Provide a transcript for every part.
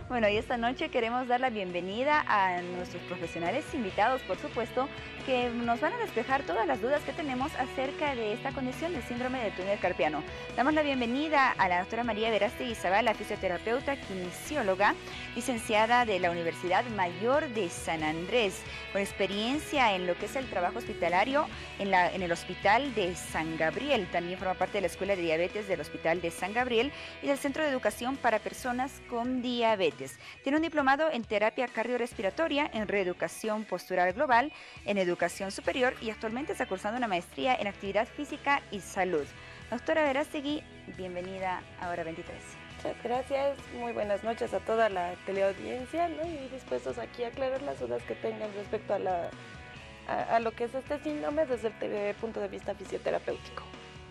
Bueno, y esta noche queremos dar la bienvenida a nuestros profesionales invitados, por supuesto, que nos van a despejar todas las dudas que tenemos acerca de esta condición del síndrome del túnel carpiano. Damos la bienvenida a la doctora María Verástegui Zavala, fisioterapeuta, kinesióloga, licenciada de la Universidad Mayor de San Andrés, con experiencia en lo que es el trabajo hospitalario en el Hospital de San Gabriel. También forma parte de la Escuela de Diabetes del Hospital de San Gabriel y del Centro de Educación para Personas con Diabetes. Tiene un diplomado en terapia cardiorrespiratoria, en reeducación postural global, en educación superior y actualmente está cursando una maestría en actividad física y salud. Doctora Verástegui, bienvenida a Hora 23. Muchas gracias, muy buenas noches a toda la teleaudiencia, ¿no? Y dispuestos aquí a aclarar las dudas que tengan respecto a lo que es este síndrome desde el punto de vista fisioterapéutico.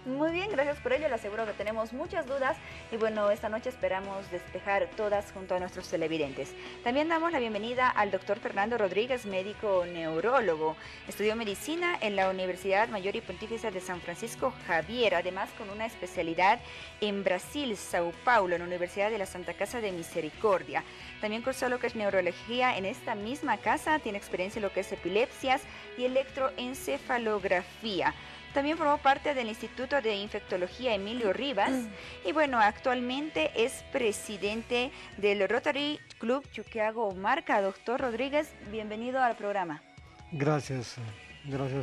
Muy bien, gracias por ello. Le aseguro que tenemos muchas dudas y bueno, esta noche esperamos despejar todas junto a nuestros televidentes. También damos la bienvenida al doctor Fernando Rodríguez, médico neurólogo. Estudió medicina en la Universidad Mayor y Pontificia de San Francisco Javier, además con una especialidad en Brasil, Sao Paulo, en la Universidad de la Santa Casa de Misericordia. También cursó lo que es neurología en esta misma casa, tiene experiencia en lo que es epilepsias y electroencefalografía. También formó parte del Instituto de Infectología Emilio Rivas y bueno, actualmente es presidente del Rotary Club Chuquiago Marca. Doctor Rodríguez, bienvenido al programa. Gracias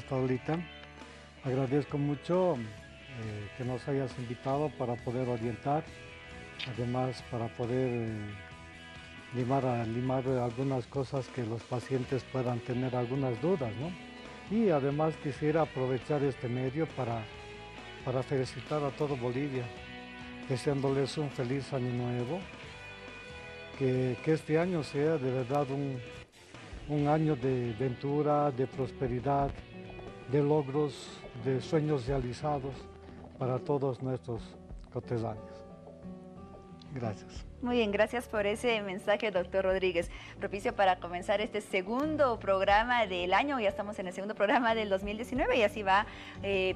Paulita. Agradezco mucho que nos hayas invitado para poder orientar, además para poder limar algunas cosas que los pacientes puedan tener algunas dudas, ¿no? Y además quisiera aprovechar este medio para felicitar a todo Bolivia, deseándoles un feliz año nuevo, que este año sea de verdad un año de ventura, de prosperidad, de logros, de sueños realizados para todos nuestros coterráneos. Gracias. Muy bien, gracias por ese mensaje, doctor Rodríguez. Propicio para comenzar este segundo programa del año. Ya estamos en el segundo programa del 2019 y así va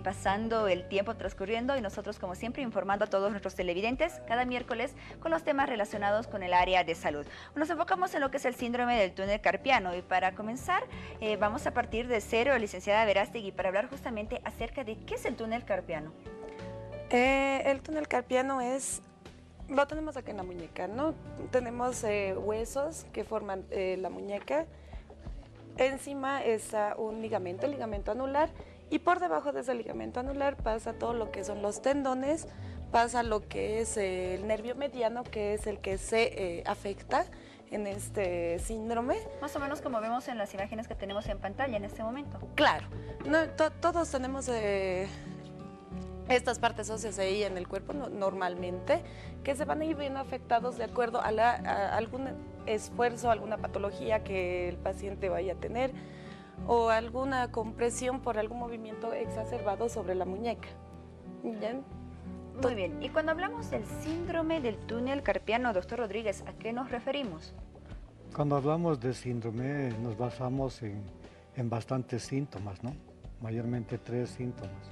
pasando el tiempo transcurriendo y nosotros, como siempre, informando a todos nuestros televidentes cada miércoles con los temas relacionados con el área de salud. Nos enfocamos en lo que es el síndrome del túnel carpiano y para comenzar vamos a partir de cero, licenciada Verástegui, para hablar justamente acerca de qué es el túnel carpiano. El túnel carpiano lo tenemos aquí en la muñeca, ¿no? Tenemos huesos que forman la muñeca. Encima está un ligamento, el ligamento anular, y por debajo de ese ligamento anular pasa todo lo que son los tendones, pasa lo que es el nervio mediano, que es el que se afecta en este síndrome. Más o menos como vemos en las imágenes que tenemos en pantalla en este momento. Claro, no, todos tenemos estas partes óseas ahí en el cuerpo normalmente, que se van a ir bien afectados de acuerdo a algún esfuerzo, alguna patología que el paciente vaya a tener o alguna compresión por algún movimiento exacerbado sobre la muñeca. ¿Bien? Muy bien, y cuando hablamos del síndrome del túnel carpiano, doctor Rodríguez, ¿a qué nos referimos? Cuando hablamos de síndrome nos basamos en bastantes síntomas, ¿no? Mayormente 3 síntomas.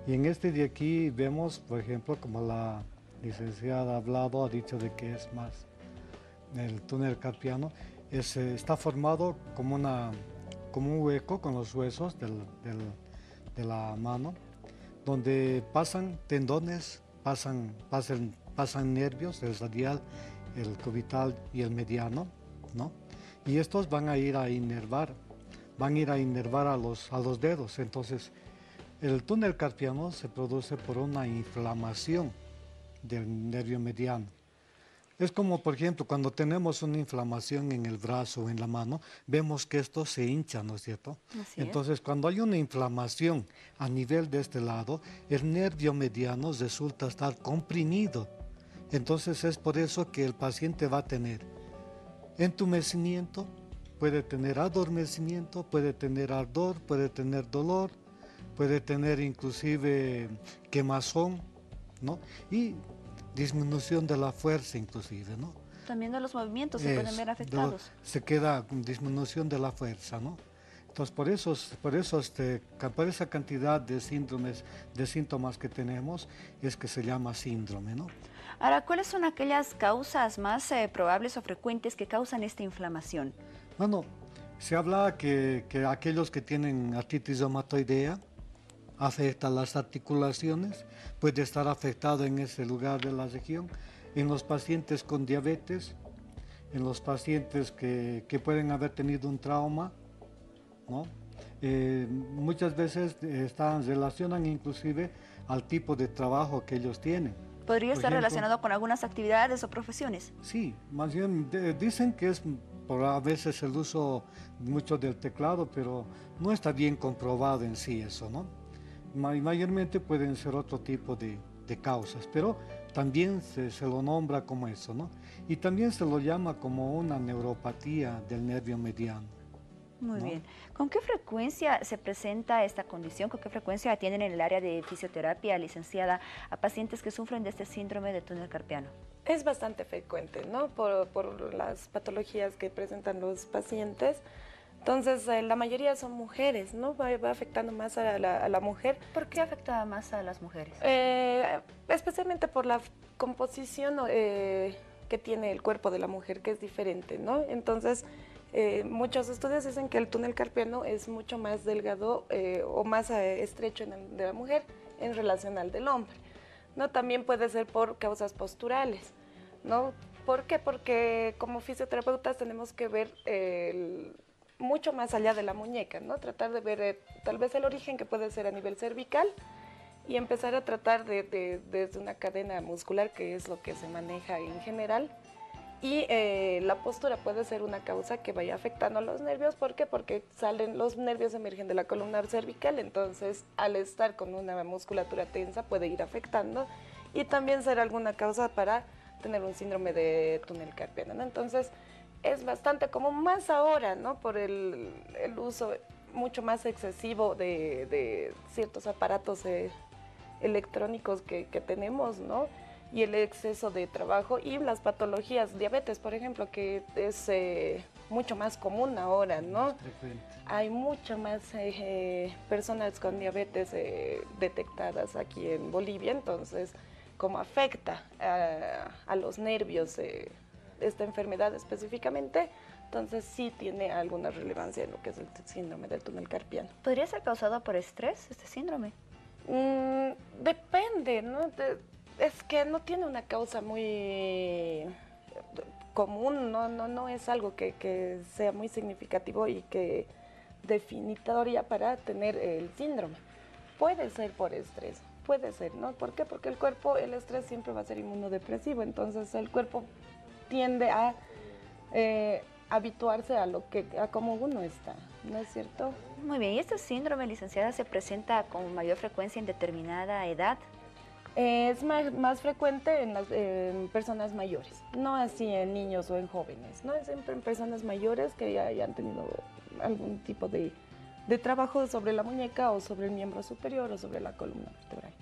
Y en este de aquí vemos, por ejemplo, como la licenciada ha dicho de que es más el túnel carpiano, está formado como un hueco con los huesos de la mano, donde pasan tendones, pasan nervios, el radial, el cubital y el mediano, ¿no? Y estos van a ir a inervar a los dedos. Entonces, el túnel carpiano se produce por una inflamación del nervio mediano. Es como, por ejemplo, cuando tenemos una inflamación en el brazo o en la mano, vemos que esto se hincha, ¿no es cierto? Entonces, cuando hay una inflamación a nivel de este lado, el nervio mediano resulta estar comprimido. Entonces, es por eso que el paciente va a tener entumecimiento, puede tener adormecimiento, puede tener ardor, puede tener dolor, puede tener inclusive quemazón, ¿no? Y disminución de la fuerza inclusive, ¿no? También de los movimientos se pueden ver afectados. Se queda con disminución de la fuerza, ¿no? Entonces, por esa cantidad de síndromes, de síntomas que tenemos, es que se llama síndrome, ¿no? Ahora, ¿cuáles son aquellas causas más probables o frecuentes que causan esta inflamación? Bueno, se habla que aquellos que tienen artritis reumatoidea afecta las articulaciones, puede estar afectado en ese lugar de la región, en los pacientes con diabetes, en los pacientes que pueden haber tenido un trauma, ¿no? Muchas veces relacionan inclusive al tipo de trabajo que ellos tienen. ¿Podría Por estar ejemplo, relacionado con algunas actividades o profesiones? Sí, más bien dicen que es por a veces el uso mucho del teclado, pero no está bien comprobado en sí eso, ¿no? Mayormente pueden ser otro tipo de causas, pero también se lo nombra como eso, ¿no? Y también se lo llama como una neuropatía del nervio mediano. Muy ¿no? bien. ¿Con qué frecuencia se presenta esta condición? ¿Con qué frecuencia atienden en el área de fisioterapia, licenciada, a pacientes que sufren de este síndrome de túnel carpiano? Es bastante frecuente, ¿no? Por las patologías que presentan los pacientes. Entonces, la mayoría son mujeres, ¿no? Va afectando más a la mujer. ¿Por qué afecta más a las mujeres? Especialmente por la composición que tiene el cuerpo de la mujer, que es diferente, ¿no? Entonces, muchos estudios dicen que el túnel carpiano es mucho más delgado o más estrecho en el de la mujer en relación al del hombre, ¿no? También puede ser por causas posturales, ¿no? ¿Por qué? Porque como fisioterapeutas tenemos que ver mucho más allá de la muñeca, ¿no? Tratar de ver tal vez el origen que puede ser a nivel cervical y empezar a tratar desde una cadena muscular, que es lo que se maneja en general. Y la postura puede ser una causa que vaya afectando a los nervios. ¿Por qué? Porque los nervios emergen de la columna cervical, entonces al estar con una musculatura tensa puede ir afectando y también ser alguna causa para tener un síndrome de túnel carpiano, ¿no? Entonces es bastante común, más ahora, ¿no? Por el uso mucho más excesivo de ciertos aparatos electrónicos que tenemos, ¿no? Y el exceso de trabajo y las patologías, diabetes, por ejemplo, que es mucho más común ahora, ¿no? Frecuente. Hay mucho más personas con diabetes detectadas aquí en Bolivia, entonces, como afecta a los nervios esta enfermedad específicamente, entonces sí tiene alguna relevancia en lo que es el síndrome del túnel carpiano. ¿Podría ser causado por estrés este síndrome? Depende, ¿no? Es que no tiene una causa muy común, no es algo que sea muy significativo y que definitoria para tener el síndrome. Puede ser por estrés, puede ser, ¿no? ¿Por qué? Porque el estrés siempre va a ser inmunodepresivo, entonces el cuerpo tiende a habituarse a cómo uno está, ¿no es cierto? Muy bien, ¿y este síndrome, licenciada, se presenta con mayor frecuencia en determinada edad? Es más frecuente en personas mayores, no así en niños o en jóvenes, ¿no? Es siempre en personas mayores que ya hayan tenido algún tipo de trabajo sobre la muñeca o sobre el miembro superior o sobre la columna vertebral.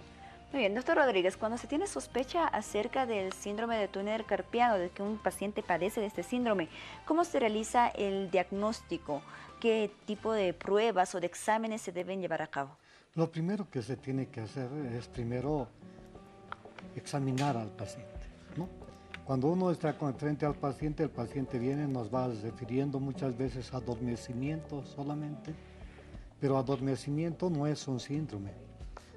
Muy bien, doctor Rodríguez, cuando se tiene sospecha acerca del síndrome de túnel carpiano, de que un paciente padece de este síndrome, ¿cómo se realiza el diagnóstico? ¿Qué tipo de pruebas o de exámenes se deben llevar a cabo? Lo primero que se tiene que hacer es primero examinar al paciente, ¿no? Cuando uno está frente al paciente, el paciente viene, nos va refiriendo muchas veces a adormecimiento solamente, pero adormecimiento no es un síndrome,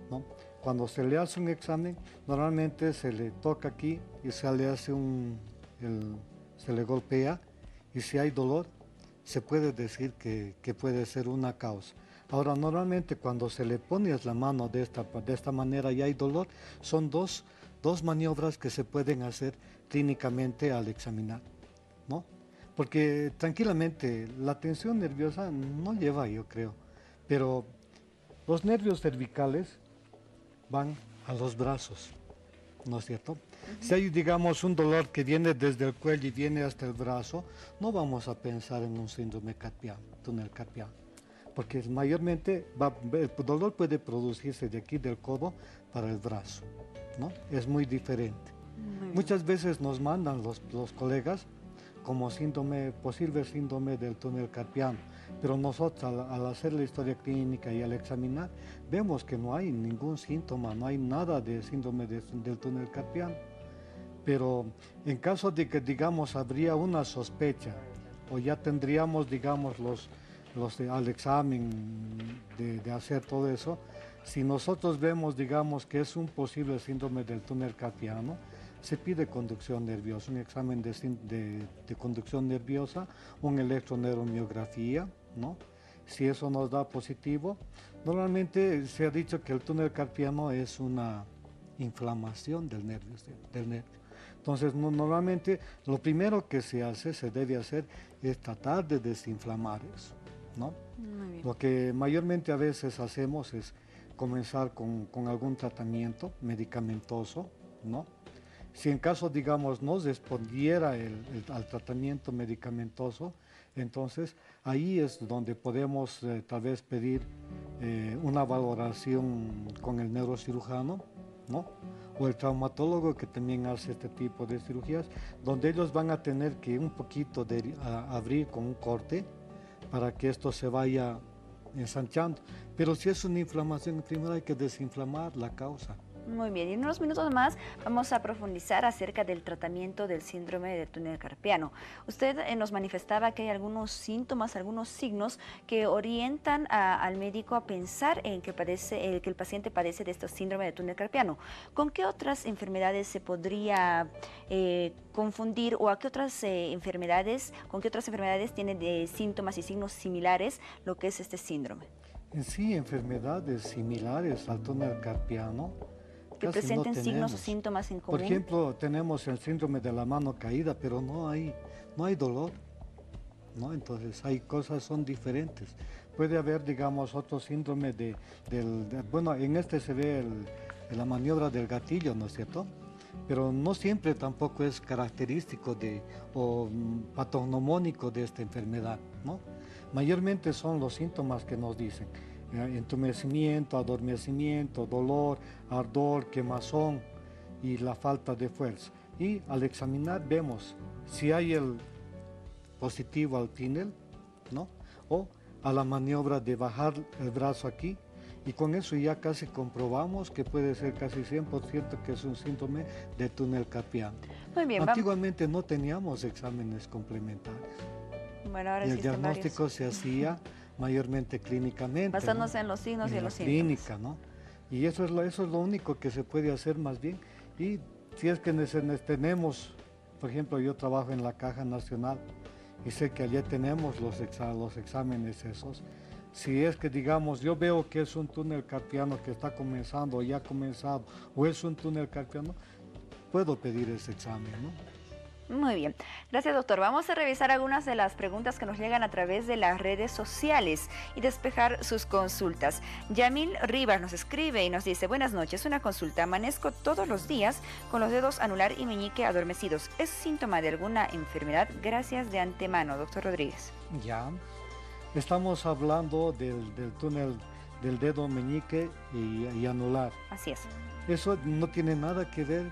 ¿no? Cuando se le hace un examen, normalmente se le toca aquí y se le hace se le golpea, y si hay dolor, se puede decir que puede ser una causa. Ahora, normalmente cuando se le pone la mano de esta manera y hay dolor, son dos maniobras que se pueden hacer clínicamente al examinar, ¿no? Porque tranquilamente la tensión nerviosa no lleva, yo creo, pero los nervios cervicales van a los brazos, ¿no es cierto? Si hay, digamos, un dolor que viene desde el cuello y viene hasta el brazo, no vamos a pensar en un síndrome carpiano, túnel carpiano, porque mayormente el dolor puede producirse de aquí del codo para el brazo, ¿no? Es muy diferente. Muchas veces nos mandan los colegas como posible síndrome del túnel carpiano, Pero nosotros al hacer la historia clínica y al examinar, vemos que no hay ningún síntoma, no hay nada de síndrome del túnel carpiano. Pero en caso de que, digamos, habría una sospecha o ya tendríamos, digamos, al examen de hacer todo eso, si nosotros vemos, digamos, que es un posible síndrome del túnel carpiano, se pide conducción nerviosa, un examen de conducción nerviosa, un electroneuromiografía, ¿no? Si eso nos da positivo, normalmente se ha dicho que el túnel carpiano es una inflamación del nervio. Entonces, normalmente lo primero que se debe hacer es tratar de desinflamar eso, ¿no? Muy bien. Lo que mayormente a veces hacemos es comenzar con algún tratamiento medicamentoso, ¿no? Si en caso, digamos, no respondiera al tratamiento medicamentoso, entonces ahí es donde podemos tal vez pedir una valoración con el neurocirujano, ¿no? O el traumatólogo que también hace este tipo de cirugías, donde ellos van a tener que un poquito abrir con un corte para que esto se vaya ensanchando. Pero si es una inflamación, primero hay que desinflamar la causa. Muy bien, y en unos minutos más vamos a profundizar acerca del tratamiento del síndrome del túnel carpiano. Usted nos manifestaba que hay algunos síntomas, algunos signos que orientan al médico a pensar en que el paciente padece de este síndrome del túnel carpiano. ¿Con qué otras enfermedades se podría confundir o con qué otras enfermedades tiene síntomas y signos similares lo que es este síndrome? En sí, enfermedades similares al túnel carpiano que presenten signos o síntomas en común. Por ejemplo, tenemos el síndrome de la mano caída, pero no hay dolor, ¿no? Entonces, son diferentes. Puede haber, digamos, otro síndrome bueno, en este se ve la maniobra del gatillo, ¿no es cierto? Pero no siempre tampoco es característico o patognomónico de esta enfermedad, ¿no? Mayormente son los síntomas que nos dicen. Entumecimiento, adormecimiento, dolor, ardor, quemazón y la falta de fuerza. Y al examinar vemos si hay el positivo al túnel, ¿no? O a la maniobra de bajar el brazo aquí, y con eso ya casi comprobamos que puede ser casi 100% que es un síntoma de túnel carpiano. Muy bien, Antiguamente no teníamos exámenes complementarios. Bueno, ahora y el diagnóstico se hacía mayormente clínicamente, basándose, ¿no?, en los signos y en los síntomas. Clínica, ¿no? Y eso es lo único que se puede hacer más bien. Y si es que tenemos, por ejemplo, yo trabajo en la Caja Nacional y sé que allí tenemos los exámenes esos. Si es que, digamos, yo veo que es un túnel carpiano que está comenzando o ya ha comenzado, o es un túnel carpiano, puedo pedir ese examen, ¿no? Muy bien, gracias, doctor. Vamos a revisar algunas de las preguntas que nos llegan a través de las redes sociales y despejar sus consultas. Yamil Rivas nos escribe y nos dice: buenas noches, una consulta. Amanezco todos los días con los dedos anular y meñique adormecidos. ¿Es síntoma de alguna enfermedad? Gracias de antemano, doctor Rodríguez. Ya, estamos hablando del túnel del dedo meñique y anular. Así es. Eso no tiene nada que ver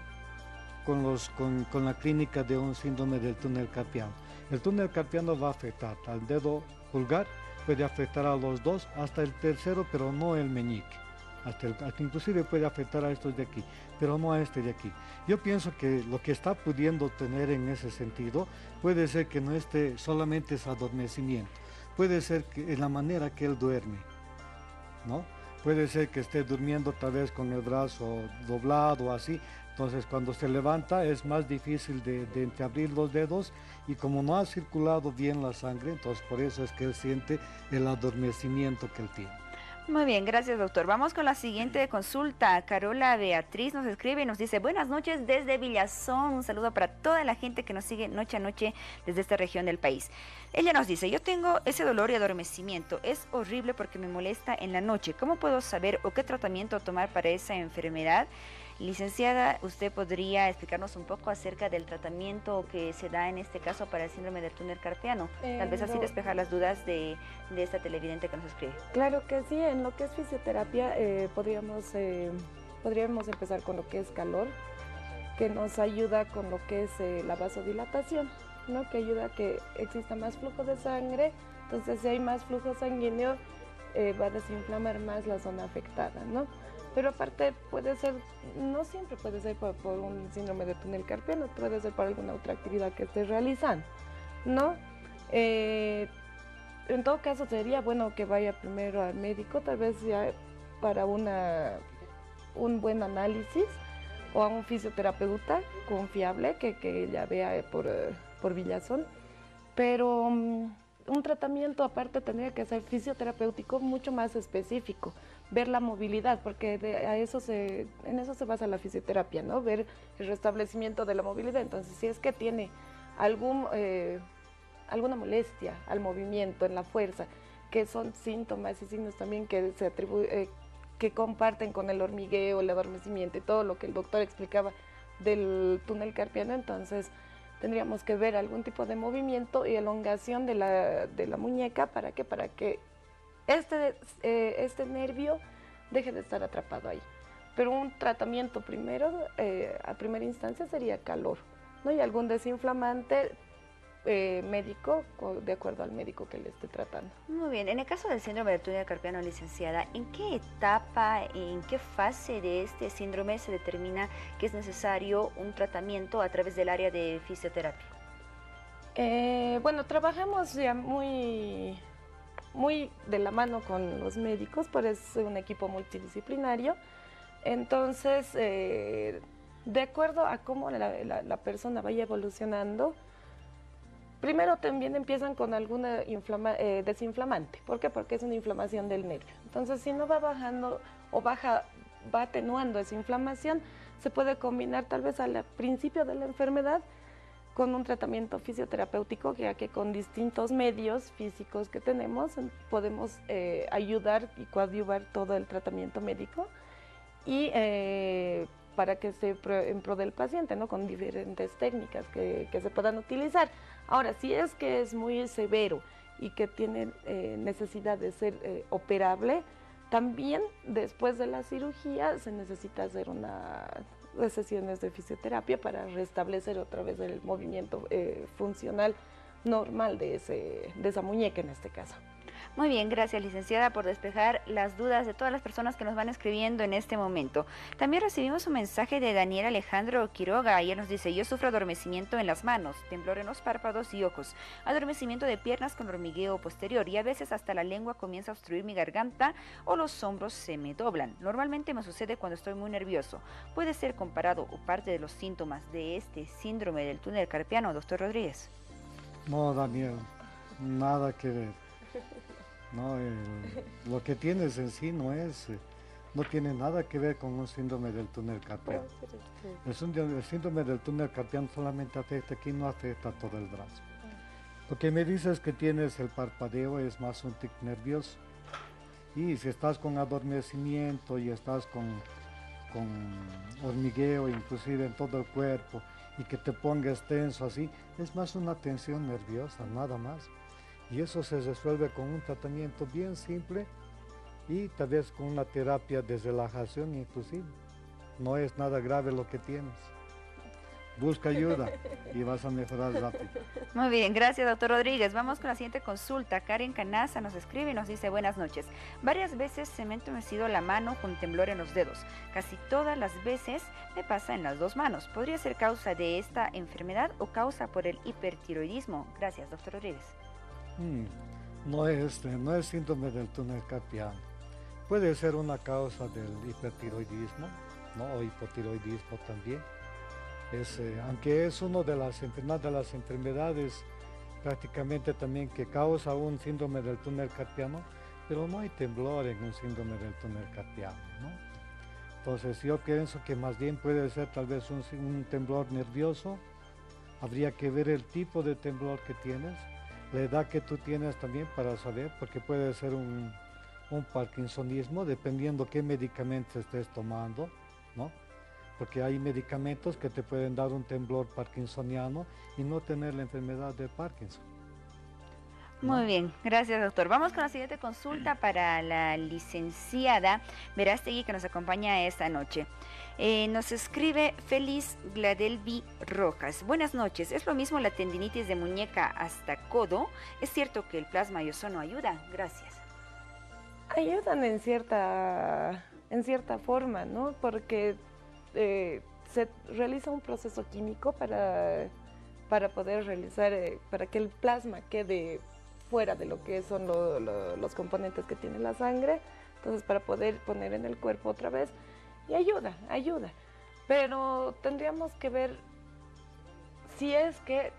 con la clínica de un síndrome del túnel carpiano. El túnel carpiano va a afectar al dedo pulgar, puede afectar a los dos, hasta el tercero, pero no el meñique. Hasta inclusive puede afectar a estos de aquí, pero no a este de aquí. Yo pienso que lo que está pudiendo tener en ese sentido puede ser que no esté solamente es adormecimiento, puede ser que en la manera que él duerme, ¿no? Puede ser que esté durmiendo tal vez con el brazo doblado o así. Entonces, cuando se levanta es más difícil de entreabrir los dedos, y como no ha circulado bien la sangre, entonces por eso es que él siente el adormecimiento que él tiene. Muy bien, gracias, doctor. Vamos con la siguiente consulta. Carola Beatriz nos escribe y nos dice: buenas noches desde Villazón. Un saludo para toda la gente que nos sigue noche a noche desde esta región del país. Ella nos dice: yo tengo ese dolor y adormecimiento. Es horrible porque me molesta en la noche. ¿Cómo puedo saber o qué tratamiento tomar para esa enfermedad? Licenciada, ¿usted podría explicarnos un poco acerca del tratamiento que se da en este caso para el síndrome del túnel carpiano? Tal vez así despejar las dudas de esta televidente que nos escribe. Claro que sí, en lo que es fisioterapia podríamos empezar con lo que es calor, que nos ayuda con lo que es la vasodilatación, ¿no? Que ayuda a que exista más flujo de sangre. Entonces, si hay más flujo sanguíneo, va a desinflamar más la zona afectada, ¿no? Pero aparte puede ser, no siempre puede ser por un síndrome de túnel carpiano, puede ser por alguna otra actividad que estés realizando, ¿no? En todo caso sería bueno que vaya primero al médico, tal vez ya para un buen análisis, o a un fisioterapeuta confiable que ella vea por Villazón, pero un tratamiento aparte tendría que ser fisioterapéutico mucho más específico, ver la movilidad, porque en eso se basa la fisioterapia, ¿no? Ver el restablecimiento de la movilidad. Entonces, si es que tiene alguna molestia al movimiento, en la fuerza, que son síntomas y signos también que se que comparten con el hormigueo, el adormecimiento y todo lo que el doctor explicaba del túnel carpiano, entonces tendríamos que ver algún tipo de movimiento y elongación de la muñeca. ¿Para qué? Para que este nervio deje de estar atrapado ahí. Pero un tratamiento primero, a primera instancia, sería calor, ¿no? Y algún desinflamante médico, de acuerdo al médico que le esté tratando. Muy bien, en el caso del síndrome del túnel carpiano, licenciada, ¿en qué etapa, en qué fase de este síndrome se determina que es necesario un tratamiento a través del área de fisioterapia? Bueno, trabajamos ya muy de la mano con los médicos, pero es un equipo multidisciplinario. Entonces, de acuerdo a cómo la persona vaya evolucionando, primero también empiezan con alguna desinflamante. ¿Por qué? Porque es una inflamación del nervio. Entonces, si no va bajando o va atenuando esa inflamación, se puede combinar tal vez al principio de la enfermedad con un tratamiento fisioterapéutico, ya que con distintos medios físicos que tenemos podemos ayudar y coadyuvar todo el tratamiento médico y para que esté en pro del paciente, ¿no? Con diferentes técnicas que se puedan utilizar. Ahora, si es que es muy severo y que tiene necesidad de ser operable, también después de la cirugía se necesita hacer sesiones de fisioterapia para restablecer otra vez el movimiento funcional normal de esa muñeca en este caso. Muy bien, gracias, licenciada, por despejar las dudas de todas las personas que nos van escribiendo en este momento. También recibimos un mensaje de Daniel Alejandro Quiroga y él nos dice: yo sufro adormecimiento en las manos, temblor en los párpados y ojos, adormecimiento de piernas con hormigueo posterior y a veces hasta la lengua comienza a obstruir mi garganta o los hombros se me doblan. Normalmente me sucede cuando estoy muy nervioso. ¿Puede ser comparado o parte de los síntomas de este síndrome del túnel carpiano, doctor Rodríguez? No, Daniel, nada que ver. No, lo que tienes en sí no tiene nada que ver con un síndrome del túnel carpiano. El síndrome del túnel carpiano solamente afecta aquí, no afecta a todo el brazo. Lo que me dices que tienes el parpadeo es más un tic nervioso. Y si estás con adormecimiento y estás con hormigueo inclusive en todo el cuerpo y que te pongas tenso así, es más una tensión nerviosa, nada más. Y eso se resuelve con un tratamiento bien simple y tal vez con una terapia de relajación inclusive. No es nada grave lo que tienes. Busca ayuda y vas a mejorar rápido. Muy bien, gracias, doctor Rodríguez. Vamos con la siguiente consulta. Karen Canaza nos escribe y nos dice: buenas noches. Varias veces se me ha entumecido la mano con temblor en los dedos. Casi todas las veces me pasa en las dos manos. ¿Podría ser causa de esta enfermedad o causa por el hipertiroidismo? Gracias, doctor Rodríguez. No es síndrome del túnel carpiano. Puede ser una causa del hipertiroidismo, ¿no? O hipotiroidismo también. Aunque es una de las enfermedades prácticamente también que causa un síndrome del túnel carpiano, pero no hay temblor en un síndrome del túnel carpiano, ¿no? Entonces yo pienso que más bien puede ser tal vez un temblor nervioso. Habría que ver el tipo de temblor que tienes, la edad que tú tienes también para saber, porque puede ser un parkinsonismo dependiendo qué medicamentos estés tomando, ¿no? Porque hay medicamentos que te pueden dar un temblor parkinsoniano y no tener la enfermedad de Parkinson. ¿no? Muy bien, gracias doctor. Vamos con la siguiente consulta para la licenciada Verástegui, que nos acompaña esta noche. Nos escribe Feliz Gladelvi Rojas. Buenas noches, ¿es lo mismo la tendinitis de muñeca hasta codo? ¿Es cierto que el plasma y ozono ayuda? Gracias. Ayudan en cierta forma, ¿no? Porque se realiza un proceso químico para poder realizar, para que el plasma quede fuera de lo que son los componentes que tiene la sangre, entonces para poder poner en el cuerpo otra vez, y ayuda. Pero tendríamos que ver si es que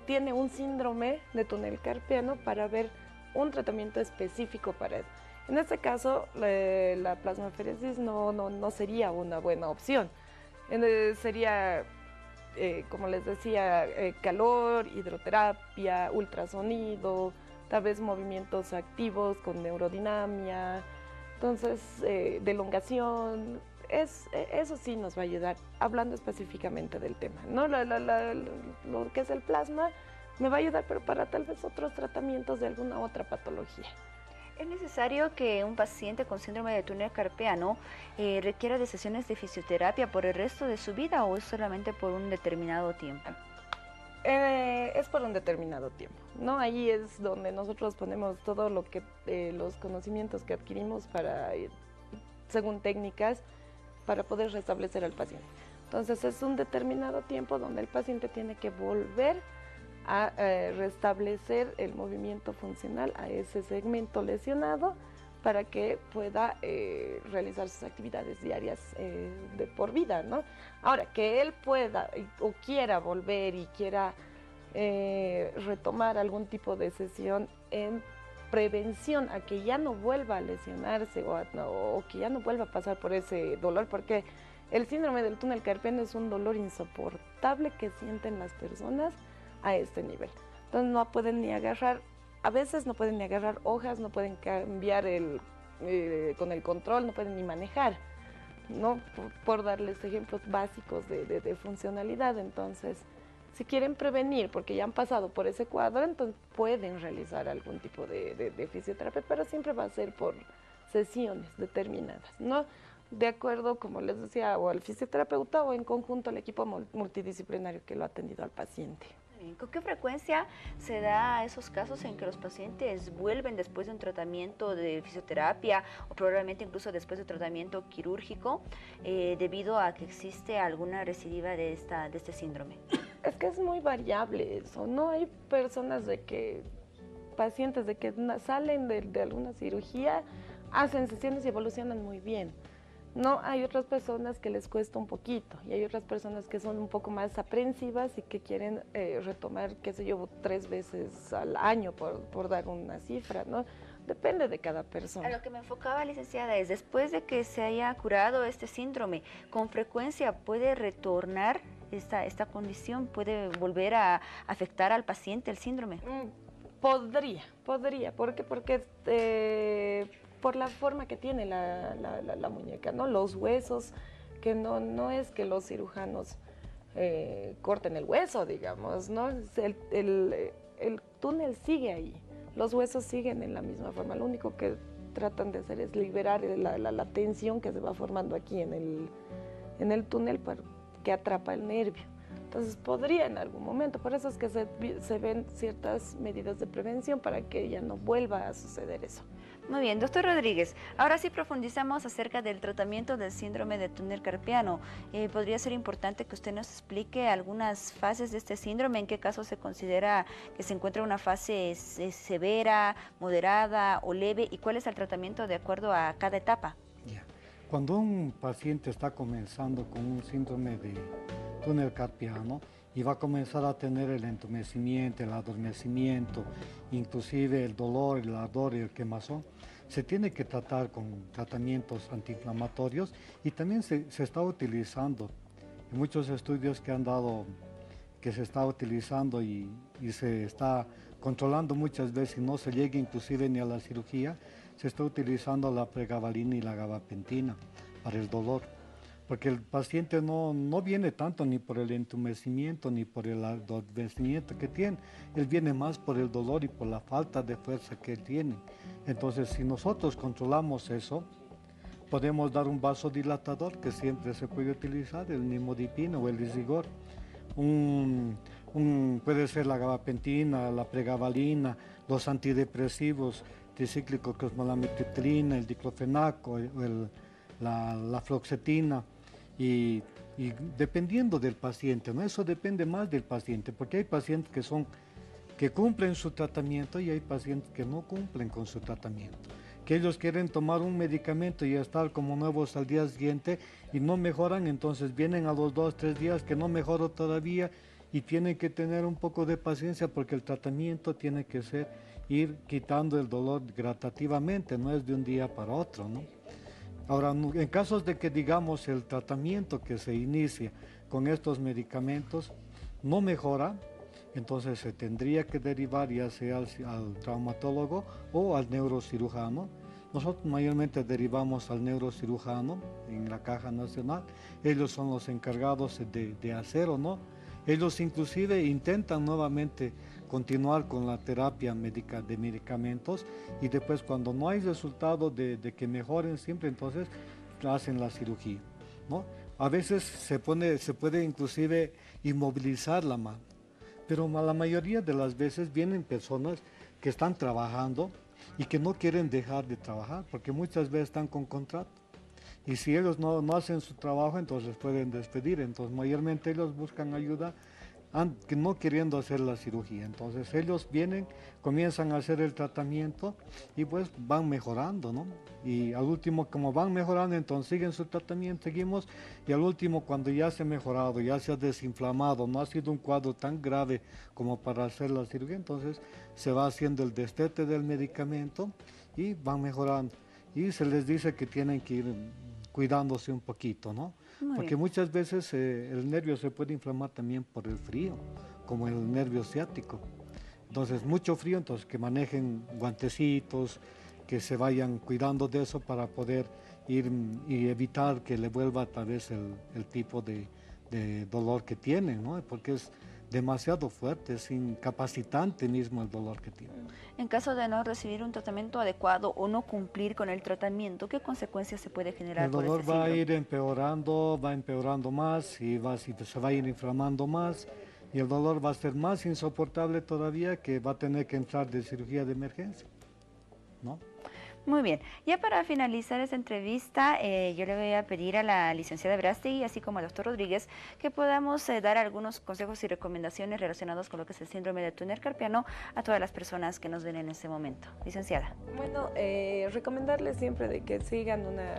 tiene un síndrome de túnel carpiano para ver un tratamiento específico para eso. En este caso, la plasmaferesis no sería una buena opción. Sería, como les decía, calor, hidroterapia, ultrasonido, tal vez movimientos activos con neurodinamia, entonces de elongación. Eso sí nos va a ayudar, hablando específicamente del tema, ¿no? Lo que es el plasma me va a ayudar, pero para tal vez otros tratamientos de alguna otra patología. ¿Es necesario que un paciente con síndrome de túnel carpiano requiera de sesiones de fisioterapia por el resto de su vida o es solamente por un determinado tiempo? Es por un determinado tiempo, ¿no? Ahí es donde nosotros ponemos todo lo que los conocimientos que adquirimos para, según técnicas, para poder restablecer al paciente. Entonces es un determinado tiempo donde el paciente tiene que volver a restablecer el movimiento funcional a ese segmento lesionado para que pueda realizar sus actividades diarias de por vida, ¿no? Ahora, que él pueda o quiera volver y quiera retomar algún tipo de sesión en prevención a que ya no vuelva a lesionarse o que ya no vuelva a pasar por ese dolor, porque el síndrome del túnel carpiano es un dolor insoportable que sienten las personas a este nivel. Entonces no pueden ni agarrar, a veces no pueden ni agarrar hojas, no pueden cambiar con el control, no pueden ni manejar, ¿no? Por darles ejemplos básicos de funcionalidad. Entonces, si quieren prevenir, porque ya han pasado por ese cuadro, entonces pueden realizar algún tipo de fisioterapia, pero siempre va a ser por sesiones determinadas, ¿no? De acuerdo, como les decía, o al fisioterapeuta o en conjunto al equipo multidisciplinario que lo ha atendido al paciente. ¿Con qué frecuencia se da esos casos en que los pacientes vuelven después de un tratamiento de fisioterapia o probablemente incluso después de tratamiento quirúrgico debido a que existe alguna recidiva de este síndrome? Es que es muy variable eso, ¿no? Hay personas pacientes de que salen de alguna cirugía, hacen sesiones y evolucionan muy bien. No, hay otras personas que les cuesta un poquito y hay otras personas que son un poco más aprensivas y que quieren retomar, qué sé yo, 3 veces al año, por dar una cifra, ¿no? Depende de cada persona. A lo que me enfocaba, licenciada, es después de que se haya curado este síndrome, ¿con frecuencia puede retornar esta condición? ¿Puede volver a afectar al paciente el síndrome? Podría. ¿Por qué? Porque por la forma que tiene la muñeca, ¿no? Los huesos, que no es que los cirujanos corten el hueso, digamos, ¿no? El túnel sigue ahí, los huesos siguen en la misma forma, lo único que tratan de hacer es liberar la tensión que se va formando aquí en el túnel que atrapa el nervio. Entonces podría en algún momento, por eso es que se ven ciertas medidas de prevención para que ya no vuelva a suceder eso. Muy bien, doctor Rodríguez, ahora sí profundizamos acerca del tratamiento del síndrome de túnel carpiano. Podría ser importante que usted nos explique algunas fases de este síndrome, en qué caso se considera que se encuentra una fase severa, moderada o leve y cuál es el tratamiento de acuerdo a cada etapa. Cuando un paciente está comenzando con un síndrome de túnel carpiano y va a comenzar a tener el entumecimiento, el adormecimiento, inclusive el dolor, el ardor y el quemazón, se tiene que tratar con tratamientos antiinflamatorios y también se está utilizando en muchos estudios que han dado que se está utilizando y se está controlando muchas veces y no se llega inclusive ni a la cirugía, se está utilizando la pregabalina y la gabapentina para el dolor. porque el paciente no viene tanto ni por el entumecimiento ni por el adormecimiento que tiene, él viene más por el dolor y por la falta de fuerza que él tiene. Entonces, si nosotros controlamos eso, podemos dar un vasodilatador que siempre se puede utilizar, el nimodipina o el Lisigor. Puede ser la gabapentina, la pregabalina, los antidepresivos, tricíclico cosmolamitriptilina, el diclofenaco, la fluoxetina, y dependiendo del paciente, ¿no? Eso depende más del paciente, porque hay pacientes que cumplen su tratamiento y hay pacientes que no cumplen con su tratamiento, que ellos quieren tomar un medicamento y estar como nuevos al día siguiente y no mejoran, entonces vienen a los 2-3 días que no mejoró todavía y tienen que tener un poco de paciencia porque el tratamiento tiene que ser ir quitando el dolor gradativamente, no es de un día para otro, ¿no? Ahora, en casos de que digamos el tratamiento que se inicia con estos medicamentos no mejora, entonces se tendría que derivar ya sea al traumatólogo o al neurocirujano. Nosotros mayormente derivamos al neurocirujano en la Caja Nacional. Ellos son los encargados de hacer o no. Ellos inclusive intentan nuevamente continuar con la terapia médica de medicamentos y después cuando no hay resultado de que mejoren siempre, entonces hacen la cirugía, ¿no? A veces se puede inclusive inmovilizar la mano, pero la mayoría de las veces vienen personas que están trabajando y que no quieren dejar de trabajar porque muchas veces están con contrato. Y si ellos no hacen su trabajo, entonces pueden despedir. Entonces mayormente ellos buscan ayuda no queriendo hacer la cirugía. Entonces ellos vienen, comienzan a hacer el tratamiento y pues van mejorando, ¿no? Y al último, como van mejorando, entonces siguen su tratamiento, seguimos, y al último, cuando ya se ha mejorado, ya se ha desinflamado, no ha sido un cuadro tan grave como para hacer la cirugía, entonces se va haciendo el destete del medicamento y van mejorando. Y se les dice que tienen que ir cuidándose un poquito, ¿no? Porque muchas veces el nervio se puede inflamar también por el frío, como el nervio ciático. Entonces, mucho frío, entonces que manejen guantecitos, que se vayan cuidando de eso para poder ir y evitar que le vuelva tal vez el tipo de dolor que tienen, ¿no? Porque es demasiado fuerte, es incapacitante mismo el dolor que tienen. En caso de no recibir un tratamiento adecuado o no cumplir con el tratamiento, ¿qué consecuencias se puede generar El por dolor este va a síndrome? ir empeorando, va empeorando más y se va a ir inflamando más y el dolor va a ser más insoportable todavía, que va a tener que entrar de cirugía de emergencia, ¿no? Muy bien, ya para finalizar esta entrevista, yo le voy a pedir a la licenciada Verástegui, así como al doctor Rodríguez, que podamos dar algunos consejos y recomendaciones relacionados con lo que es el síndrome de túnel carpiano a todas las personas que nos ven en este momento. Licenciada. Bueno, recomendarles siempre de que sigan una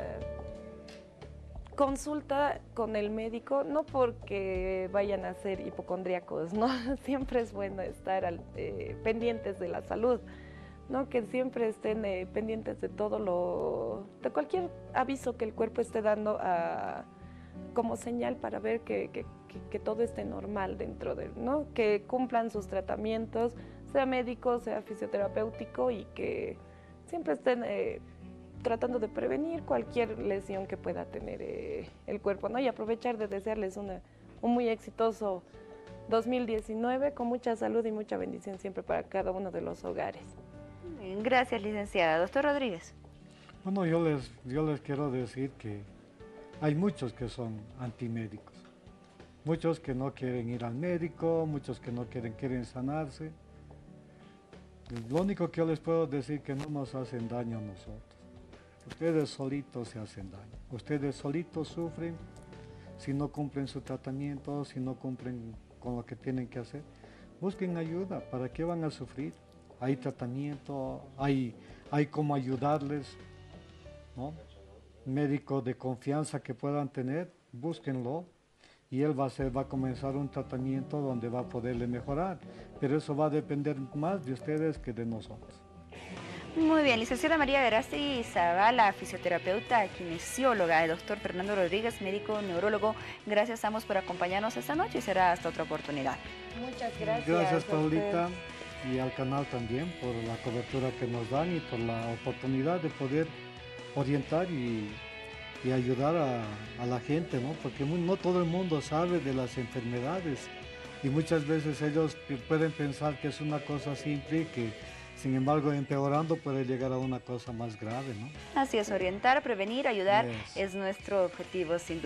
consulta con el médico, no porque vayan a ser hipocondríacos, ¿no? Siempre es bueno estar pendientes de la salud, ¿no? Que siempre estén pendientes de de cualquier aviso que el cuerpo esté dando como señal para ver que todo esté normal dentro de él, ¿no? Que cumplan sus tratamientos, sea médico, sea fisioterapéutico, y que siempre estén tratando de prevenir cualquier lesión que pueda tener el cuerpo, ¿no? Y aprovechar de desearles un muy exitoso 2019 con mucha salud y mucha bendición siempre para cada uno de los hogares. Gracias, licenciada. Doctor Rodríguez. Bueno, yo les quiero decir que hay muchos que son antimédicos, muchos que no quieren ir al médico, muchos que no quieren sanarse. Lo único que yo les puedo decir es que no nos hacen daño a nosotros. Ustedes solitos se hacen daño, ustedes solitos sufren si no cumplen su tratamiento, si no cumplen con lo que tienen que hacer. Busquen ayuda, ¿para qué van a sufrir? Hay tratamiento, hay cómo ayudarles, ¿no? Médico de confianza que puedan tener, búsquenlo y él va a comenzar un tratamiento donde va a poderle mejorar, pero eso va a depender más de ustedes que de nosotros. Muy bien, licenciada María Verástegui Zavala, fisioterapeuta, kinesióloga, el doctor Fernando Rodríguez, médico neurólogo. Gracias a ambos por acompañarnos esta noche y será hasta otra oportunidad. Muchas gracias. Gracias, Paulita, y al canal también por la cobertura que nos dan y por la oportunidad de poder orientar y y ayudar a la gente, ¿no? Porque no todo el mundo sabe de las enfermedades y muchas veces ellos pueden pensar que es una cosa simple y que, sin embargo, empeorando puede llegar a una cosa más grave, ¿no? Así es, orientar, prevenir, ayudar Es. es nuestro objetivo, sin duda.